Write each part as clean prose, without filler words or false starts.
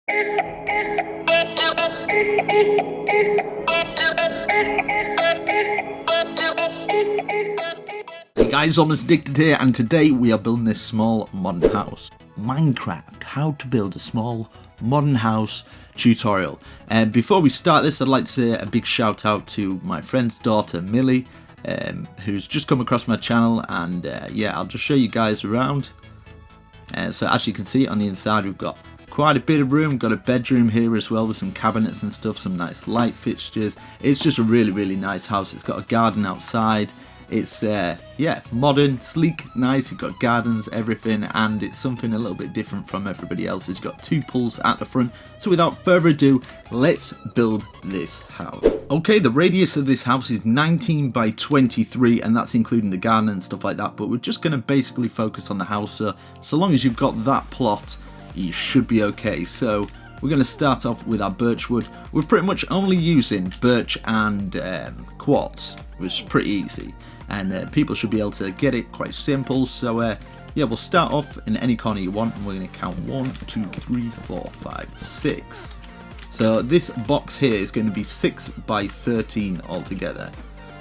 Hey guys, Almost Addicted here, and today we are building this small modern house. Minecraft, how to build a small modern house tutorial. And before we start this, I'd like to say a big shout out to my friend's daughter Millie, who's just come across my channel, and yeah, I'll just show you guys around. So as you can see on the inside, we've got quite a bit of room. Got a bedroom here as well with some cabinets and stuff, some nice light fixtures. It's just a really nice house. It's got a garden outside. It's yeah, modern, sleek, nice. You've got gardens, everything, and it's something a little bit different from everybody else. It's got two pools at the front. So without further ado, let's build this house. Okay, the radius of this house is 19 by 23, and that's including the garden and stuff like that, but we're just going to basically focus on the house. So long as you've got that plot, you should be okay. So we're going to start off with our birch wood. We're pretty much only using birch and quartz, which is pretty easy, and people should be able to get it quite simple. So yeah, we'll start off in any corner you want, and we're going to count 1, 2, 3, 4, 5, 6. So this box here is going to be 6 by 13 altogether.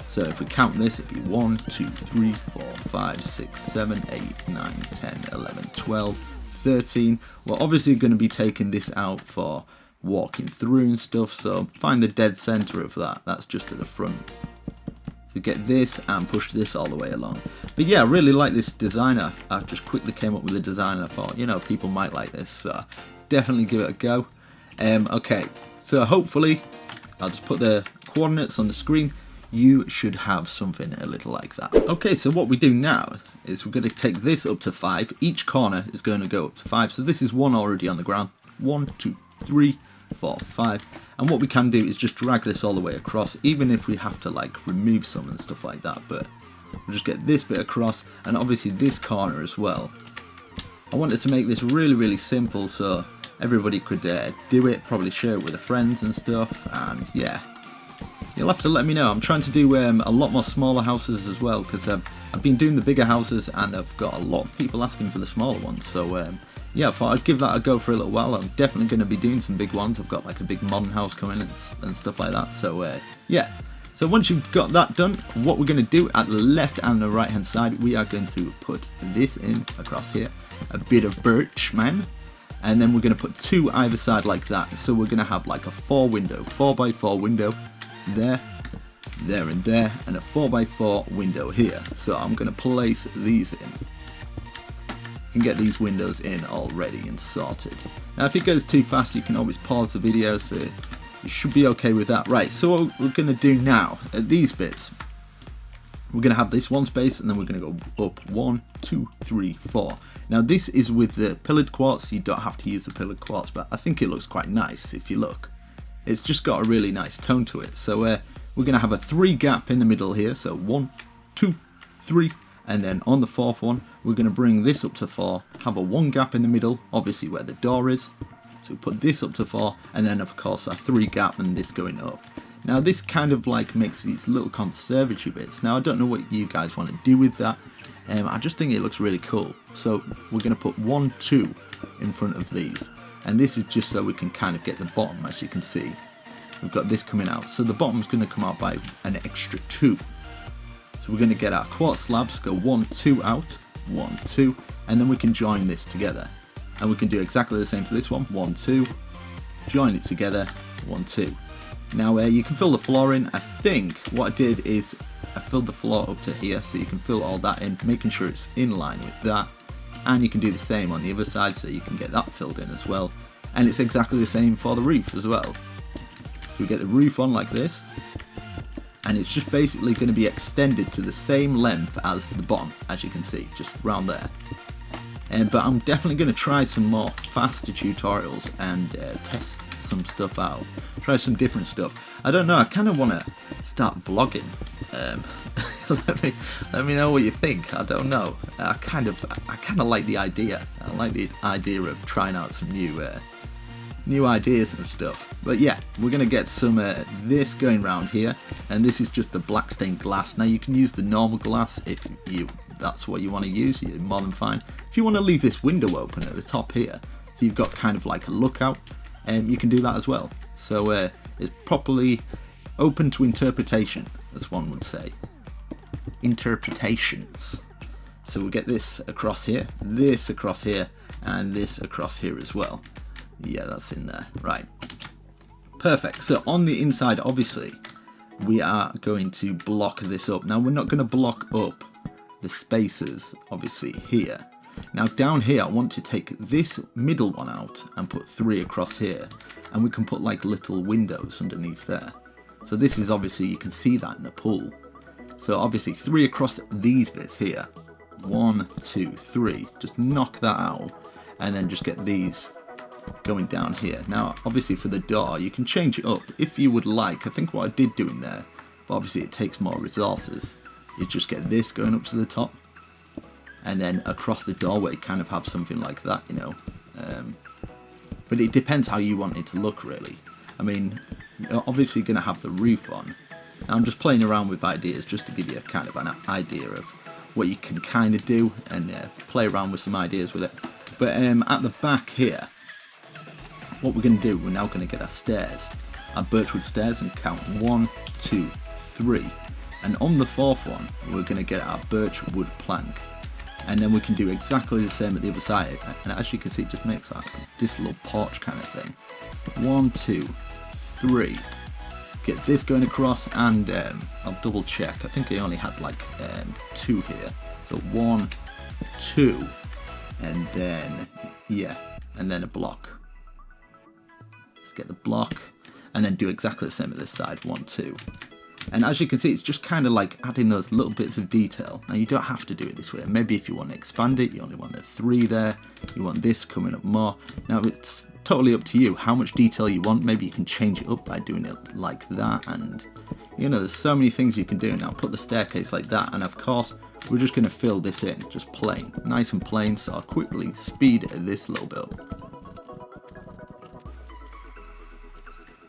So if we count this, it'd be 1, 2, 3, 4, 5, 6, 7, 8, 9, 10, 11, 12, 13. We're obviously going to be taking this out for walking through and stuff, so find the dead center of that. That's just at the front. So get this and push this all the way along. But yeah, I really like this design. I just quickly came up with a design, and I thought, you know, people might like this, so definitely give it a go. Okay, so hopefully I'll just put the coordinates on the screen. You should have something a little like that. Okay, so what we do now is we're going to take this up to 5. Each corner is going to go up to 5. So this is one already on the ground. 1, 2, 3, 4, 5. And what we can do is just drag this all the way across, even if we have to like remove some and stuff like that. But we'll just get this bit across, and obviously this corner as well. I wanted to make this really simple so everybody could do it, probably share it with their friends and stuff, and yeah. You'll have to let me know. I'm trying to do a lot more smaller houses as well, because I've been doing the bigger houses and I've got a lot of people asking for the smaller ones. So yeah, I thought I'd give that a go for a little while. I'm definitely going to be doing some big ones. I've got like a big modern house coming and stuff like that. So yeah. So once you've got that done, what we're going to do at the left and the right hand side, we are going to put this in across here. A bit of birch, man. And then we're going to put 2 either side like that. So we're going to have like a 4 by 4 window. There, and there, and a 4 by 4 window here. So I'm going to place these in. You can get these windows in already and sorted. Now if it goes too fast, you can always pause the video, so you should be okay with that. Right, so what we're going to do now at these bits, we're going to have this one space, and then we're going to go up 1, 2, 3, 4. Now this is with the pillared quartz. You don't have to use the pillared quartz, but I think it looks quite nice if you look. It's just got a really nice tone to it. So we're going to have a 3 gap in the middle here. So 1, 2, 3, and then on the 4th one, we're going to bring this up to 4, have a 1 gap in the middle, obviously where the door is. So we put this up to 4, and then of course a 3 gap and this going up. Now this kind of like makes these little conservatory bits. Now I don't know what you guys want to do with that. I just think it looks really cool. So we're going to put 1, 2 in front of these. And this is just so we can kind of get the bottom, as you can see. We've got this coming out. So the bottom's going to come out by an extra 2. So we're going to get our quartz slabs, go 1, 2 out, 1, 2, and then we can join this together. And we can do exactly the same for this one, 1, 2, join it together, 1, 2. Now you can fill the floor in. I think what I did is I filled the floor up to here, so you can fill all that in, making sure it's in line with that. And you can do the same on the other side, so you can get that filled in as well. And it's exactly the same for the roof as well. So we get the roof on like this, and it's just basically going to be extended to the same length as the bottom, as you can see, just round there. But I'm definitely going to try some more faster tutorials and test some stuff out. Try some different stuff. I don't know, I kind of want to start vlogging. Let me know what you think. I don't know. I kind of like the idea. I like the idea of trying out some new ideas and stuff. But yeah, we're gonna get some this going around here, and this is just the black stained glass. Now you can use the normal glass if that's what you want to use. You're more than fine. If you want to leave this window open at the top here, so you've got kind of like a lookout. you can do that as well. So it's properly open to interpretation, as one would say. Interpretations. So we get this across here, and this across here as well. Yeah, that's in there. Right. Perfect. So on the inside, obviously, we are going to block this up. Now, we're not going to block up the spaces, obviously, here. Now, down here, I want to take this middle one out and put 3 across here. And we can put, like, little windows underneath there. So this is, obviously, you can see that in the pool. So, obviously, 3 across these bits here. 1, 2, 3. Just knock that out. And then just get these going down here. Now, obviously, for the door, you can change it up if you would like. I think what I did do in there, but obviously it takes more resources, is just get this going up to the top. And then across the doorway, kind of have something like that, you know. But it depends how you want it to look, really. I mean, you're obviously going to have the roof on. Now, I'm just playing around with ideas just to give you a kind of an idea of what you can kind of do and play around with some ideas with it. But at the back here, what we're going to do, we're now going to get our stairs, our birchwood stairs, and count 1, 2, 3. And on the 4th one, we're going to get our birchwood plank. And then we can do exactly the same at the other side. And as you can see, it just makes like this little porch kind of thing. 1, 2, 3. Get this going across, and I'll double check. I think I only had like 2 here. So 1, 2, and then, yeah, and then a block. Let's get the block, and then do exactly the same at this side. 1, 2. And as you can see, it's just kind of like adding those little bits of detail. Now, you don't have to do it this way. Maybe if you want to expand it, you only want the 3 there. You want this coming up more. Now, it's totally up to you how much detail you want. Maybe you can change it up by doing it like that. And, you know, there's so many things you can do. Now, put the staircase like that. And, of course, we're just going to fill this in. Just plain. Nice and plain. So I'll quickly speed this a little bit up.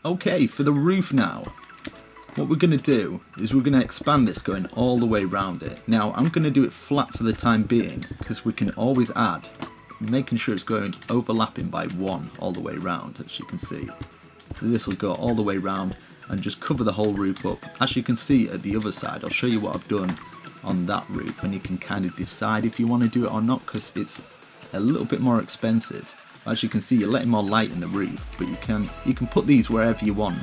Okay, for the roof now. What we're going to do is we're going to expand this going all the way around it. Now, I'm going to do it flat for the time being, because we can always add, making sure it's going overlapping by 1 all the way around, as you can see. So this will go all the way around and just cover the whole roof up. As you can see at the other side, I'll show you what I've done on that roof, and you can kind of decide if you want to do it or not, because it's a little bit more expensive. As you can see, you're letting more light in the roof, but you can put these wherever you want.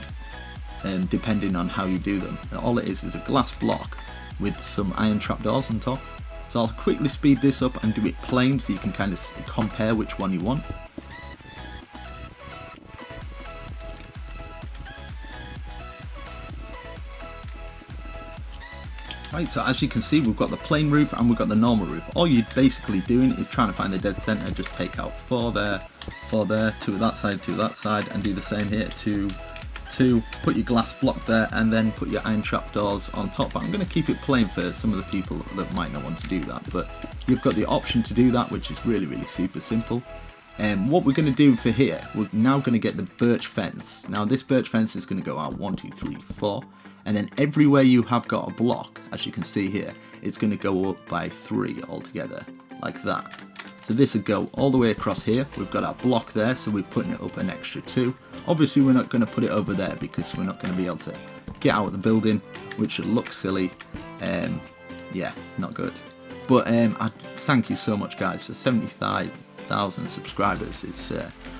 Depending on how you do them. And all it is a glass block with some iron trapdoors on top. So I'll quickly speed this up and do it plain so you can kind of compare which one you want. Right, so as you can see, we've got the plain roof and we've got the normal roof. All you're basically doing is trying to find the dead center. Just take out 4 there, 4 there, 2 at that side, 2 at that side, and do the same here. 2, put your glass block there, and then put your iron trapdoors on top. But I'm going to keep it plain for some of the people that might not want to do that, but you've got the option to do that, which is really, really super simple. And what we're going to do for here, we're now going to get the birch fence. Now this birch fence is going to go out 1, 2, 3, 4, and then everywhere you have got a block, as you can see here, it's going to go up by 3 altogether, like that. So this would go all the way across here. We've got our block there, so we're putting it up an extra 2. Obviously, we're not going to put it over there because we're not going to be able to get out of the building, which would look silly. Yeah, not good. But I thank you so much, guys, for 75,000 subscribers. It's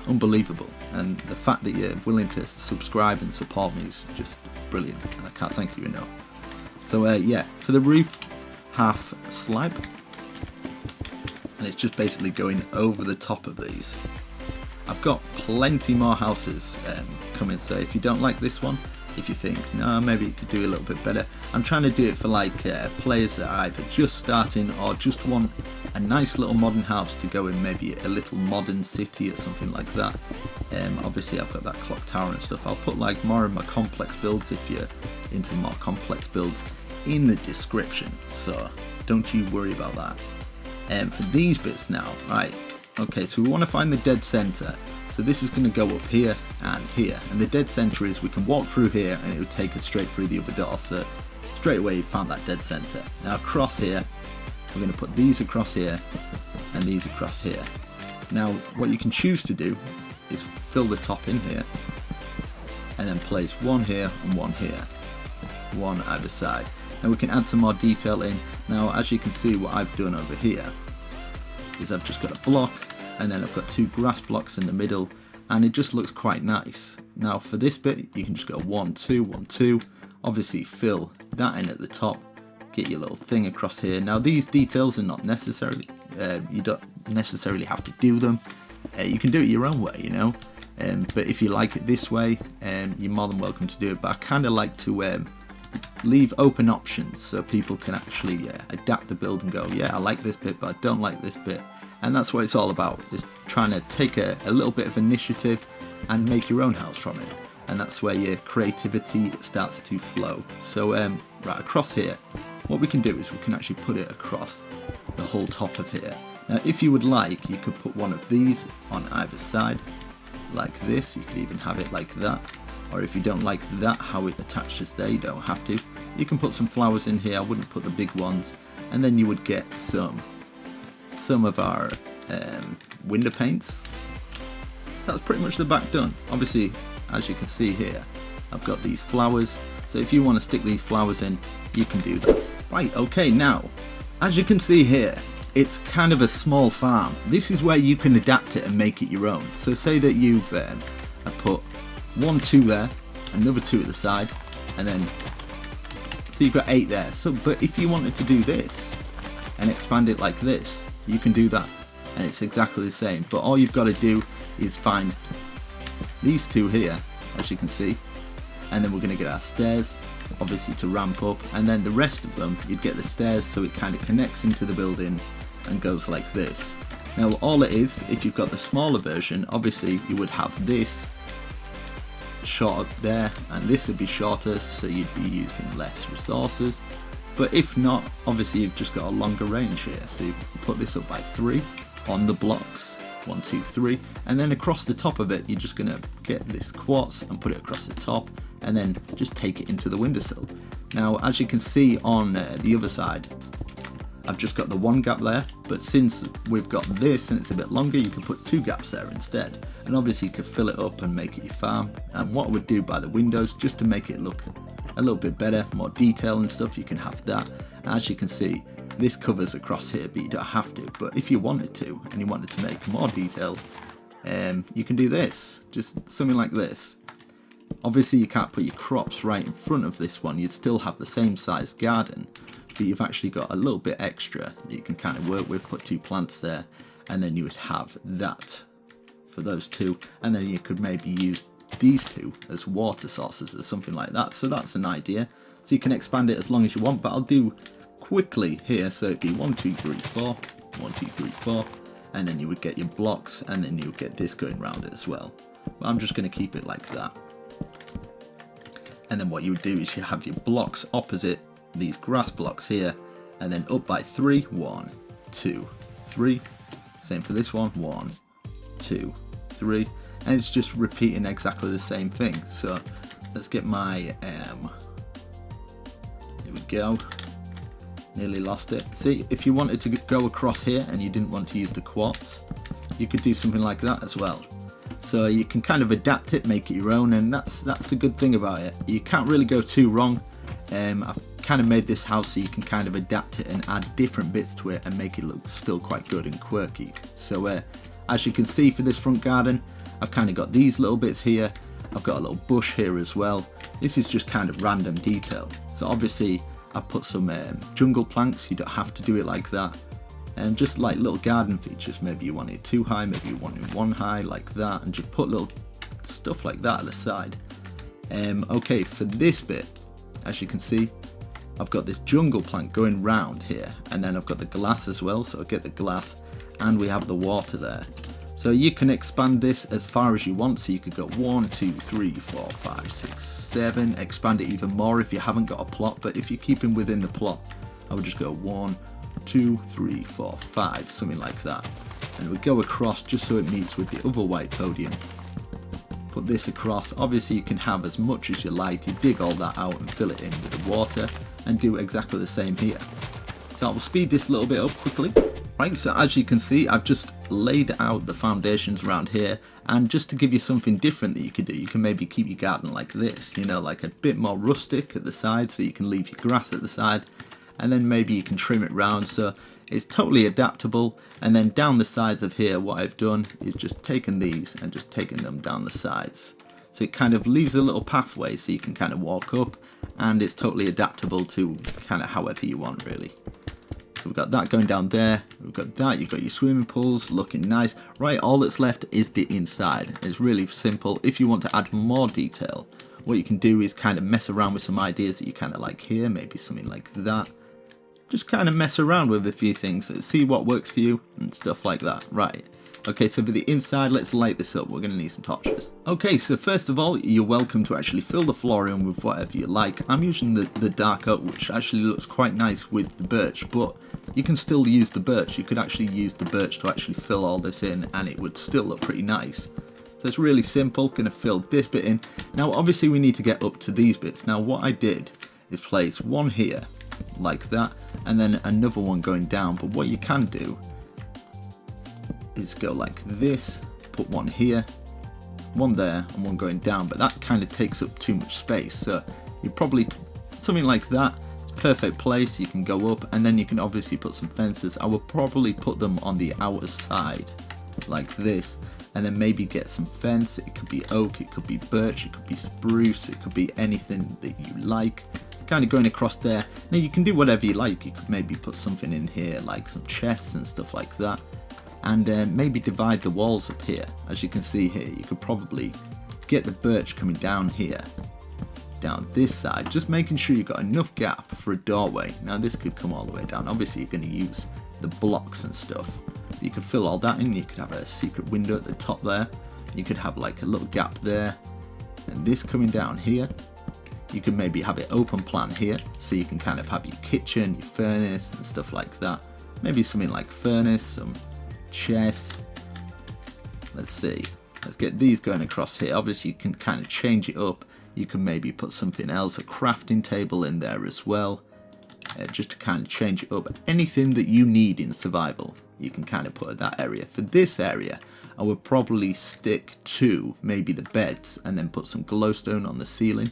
unbelievable, and the fact that you're willing to subscribe and support me is just brilliant, and I can't thank you enough. So yeah, for the roof, half slab. And it's just basically going over the top of these. I've got plenty more houses coming, so if you don't like this one, if you think, no, maybe you could do a little bit better, I'm trying to do it for like players that are either just starting or just want a nice little modern house to go in maybe a little modern city or something like that. Obviously I've got that clock tower and stuff. I'll put like more of my complex builds if you're into more complex builds in the description, so don't you worry about that. For these bits now, right, okay, so we want to find the dead center. So this is going to go up here and here, and the dead center is we can walk through here and it would take us straight through the other door. So straight away you found that dead center. Now across here, we're going to put these across here and these across here. Now what you can choose to do is fill the top in here, and then place one here and one here, one either side. Now we can add some more detail in. Now as you can see, what I've done over here is I've just got a block, and then I've got two grass blocks in the middle, and it just looks quite nice. Now for this bit, you can just go 1 2 1 2, obviously fill that in at the top, get your little thing across here. Now these details are not necessary, you don't necessarily have to do them, you can do it your own way, you know, but if you like it this way, you're more than welcome to do it. But I kind of like to leave open options so people can actually adapt the build and go, yeah, I like this bit but I don't like this bit. And that's what it's all about, is trying to take a little bit of initiative and make your own house from it. And that's where your creativity starts to flow. So right across here, what we can do is we can actually put it across the whole top of here. Now if you would like, you could put one of these on either side like this. You could even have it like that, or if you don't like that how it attaches there, you don't have to. You can put some flowers in here. I wouldn't put the big ones, and then you would get some of our window paints. That's pretty much the back done. Obviously, as you can see here, I've got these flowers, so if you want to stick these flowers in, you can do that. Right, okay, now as you can see here, it's kind of a small farm. This is where you can adapt it and make it your own. So say that you've put 1 2 there, another 2 at the side, and then so you've got 8 there. So but if you wanted to do this and expand it like this, you can do that, and it's exactly the same. But all you've got to do is find these 2 here, as you can see, and then we're going to get our stairs, obviously, to ramp up, and then the rest of them, you'd get the stairs so it kind of connects into the building and goes like this. Now all it is, if you've got the smaller version, obviously you would have this short up there, and this would be shorter, so you'd be using less resources. But if not, obviously you've just got a longer range here, so you put this up by 3 on the blocks, 1 2 3, and then across the top of it you're just going to get this quartz and put it across the top, and then just take it into the windowsill. Now as you can see on the other side, I've just got the 1 gap there, but since we've got this and it's a bit longer, you can put 2 gaps there instead, and obviously you could fill it up and make it your farm. And what I would do by the windows, just to make it look a little bit better, more detail and stuff, you can have that. As you can see, this covers across here, but you don't have to. But if you wanted to, and you wanted to make more detail, you can do this, just something like this. Obviously you can't put your crops right in front of this one, you'd still have the same size garden, but you've actually got a little bit extra that you can kind of work with. Put 2 plants there, and then you would have that for those 2, and then you could maybe use these 2 as water sources or something like that. So that's an idea. So you can expand it as long as you want, but I'll do quickly here, so it'd be 1 2 3 4, 1 2 3 4, and then you would get your blocks, and then you would get this going around it as well. But I'm just going to keep it like that. And then what you would do is you have your blocks opposite these grass blocks here, and then up by 3, 1 2 3, same for this one, 1 2 3, and it's just repeating exactly the same thing. So let's get my here we go, nearly lost it. See, if you wanted to go across here and you didn't want to use the quartz, you could do something like that as well. So you can kind of adapt it, make it your own, and that's the good thing about it. You can't really go too wrong. I've kind of made this house so you can kind of adapt it and add different bits to it and make it look still quite good and quirky. So as you can see, for this front garden, I've kind of got these little bits here. I've got a little bush here as well. This is just kind of random detail. So obviously I've put some jungle planks. You don't have to do it like that. And just like little garden features, maybe you want it 2 high, maybe you want it 1 high, like that, and just put little stuff like that at the side. Okay, for this bit, as you can see, I've got this jungle plank going round here, and then I've got the glass as well, so I get the glass, and we have the water there. So you can expand this as far as you want, so you could go 1 2 3 4 5 6 7, expand it even more if you haven't got a plot, but if you're keeping within the plot, I would just go 1 2 3 4 5, something like that, and it would go across just so it meets with the other white podium. Put this across. Obviously you can have as much as you like, you dig all that out and fill it in with the water, and do exactly the same here. So I will speed this a little bit up quickly. Right, so as you can see, I've just laid out the foundations around here, and just to give you something different that you could do, you can maybe keep your garden like this, you know, like a bit more rustic at the side, so you can leave your grass at the side, and then maybe you can trim it round, so it's totally adaptable. And then down the sides of here, what I've done is just taken these and just taken them down the sides. So it kind of leaves a little pathway so you can kind of walk up, and it's totally adaptable to kind of however you want, really. So we've got that going down there, we've got that, you've got your swimming pools looking nice. Right, all that's left is the inside. It's really simple. If you want to add more detail, what you can do is kind of mess around with some ideas that you kind of like here, maybe something like that. Just kind of mess around with a few things, see what works for you and stuff like that. Right. Okay, so for the inside, let's light this up. We're going to need some torches. Okay, so first of all, you're welcome to actually fill the floor in with whatever you like. I'm using the dark oak, which actually looks quite nice with the birch, but you can still use the birch. You could actually use the birch to actually fill all this in, and it would still look pretty nice. So it's really simple. Going to fill this bit in. Now, obviously, we need to get up to these bits. Now, what I did is place one here, like that, and then another one going down. But what you can do is go like this, put one here, one there, and one going down, but that kind of takes up too much space, so you probably something like that. It's perfect place. You can go up, and then you can obviously put some fences. I would probably put them on the outer side like this, and then maybe get some fence. It could be oak, it could be birch, it could be spruce, it could be anything that you like, kind of going across there. Now you can do whatever you like. You could maybe put something in here like some chests and stuff like that, and maybe divide the walls up here. As you can see here, you could probably get the birch coming down here, down this side, just making sure you've got enough gap for a doorway. Now this could come all the way down. Obviously you're going to use the blocks and stuff. You could fill all that in. You could have a secret window at the top there. You could have like a little gap there, and this coming down here. You could maybe have it open plan here, so you can kind of have your kitchen, your furnace and stuff like that. Maybe something like furnace, some chests. Let's see, let's get these going across here. Obviously you can kind of change it up. You can maybe put something else, a crafting table in there as well, just to kind of change it up. Anything that you need in survival, you can kind of put at that area. For this area, I would probably stick to maybe the beds, and then put some glowstone on the ceiling.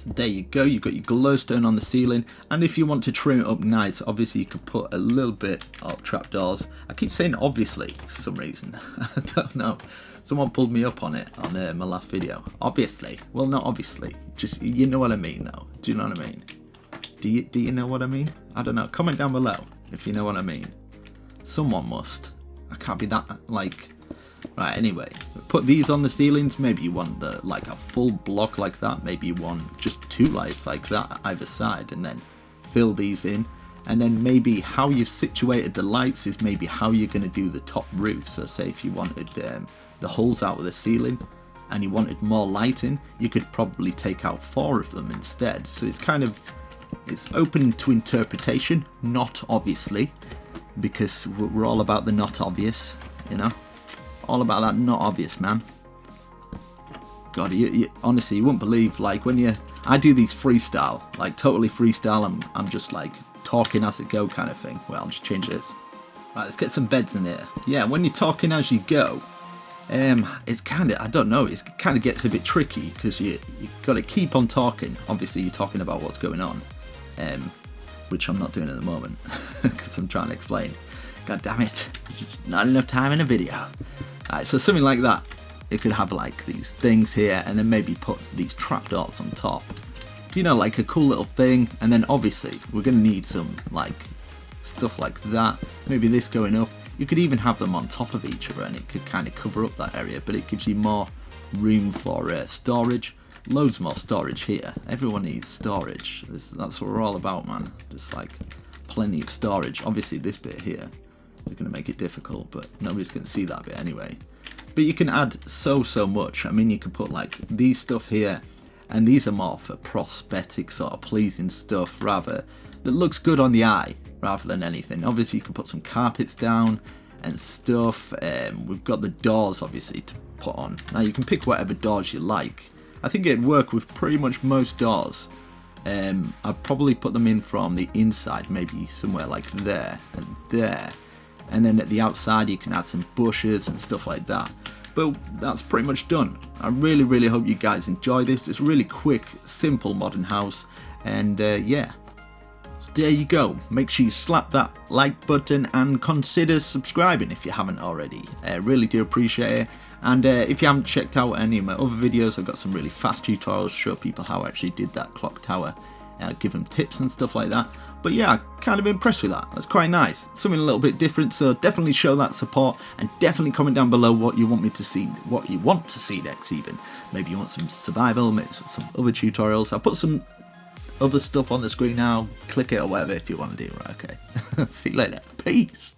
There you go, you've got your glowstone on the ceiling, and if you want to trim it up nice, obviously you could put a little bit of trapdoors. I keep saying obviously for some reason. I don't know. Someone pulled me up on it on my last video. Obviously. Well, not obviously. Just, you know what I mean though. Do you know what I mean? Do you know what I mean? I don't know. Comment down below if you know what I mean. Someone must. I can't be that, like... Right, anyway, put these on the ceilings. Maybe you want like a full block like that. Maybe you want just 2 lights like that either side, and then fill these in. And then maybe how you've situated the lights is maybe how you're going to do the top roof. So say if you wanted the holes out of the ceiling and you wanted more lighting, you could probably take out 4 of them instead. So it's kind of, it's open to interpretation, not obviously, because we're all about the not obvious, you know. All about that not obvious, man. God, you honestly, you wouldn't believe, like, when I do these freestyle, like totally freestyle, I'm just like talking as I go kind of thing. Well, I'll just change this. Right, let's get some beds in here. Yeah, when you're talking as you go, it's kind of, I don't know, it kind of gets a bit tricky, because you got to keep on talking. Obviously you're talking about what's going on, which I'm not doing at the moment, because I'm trying to explain. God damn it, there's just not enough time in a video. Alright, so something like that. It could have like these things here, and then maybe put these trapdoors on top. You know, like a cool little thing. And then obviously we're going to need some like stuff like that. Maybe this going up. You could even have them on top of each other, and it could kind of cover up that area, but it gives you more room for storage. Loads more storage here. Everyone needs storage. That's what we're all about, man. Just like plenty of storage. Obviously this bit here is going to make it difficult, but nobody's going to see that bit anyway. But you can add so much. I mean, you could put like these stuff here, and these are more for prosthetic sort of pleasing stuff, rather that looks good on the eye rather than anything. Obviously you can put some carpets down and stuff. We've got the doors obviously to put on. Now you can pick whatever doors you like. I think it'd work with pretty much most doors. I'd probably put them in from the inside, maybe somewhere like there and there, and then at the outside you can add some bushes and stuff like that. But that's pretty much done. I really hope you guys enjoy this. It's a really quick, simple modern house, and yeah. So there you go. Make sure you slap that like button and consider subscribing if you haven't already. Really do appreciate it. And if you haven't checked out any of my other videos, I've got some really fast tutorials to show people how I actually did that clock tower, give them tips and stuff like that. But yeah, kind of impressed with that. That's quite nice. Something a little bit different, so definitely show that support, and definitely comment down below what you want me to see, what you want to see next even. Maybe you want some survival, maybe some other tutorials. I'll put some other stuff on the screen now. Click it or whatever if you want to do. Right, okay. See you later. Peace.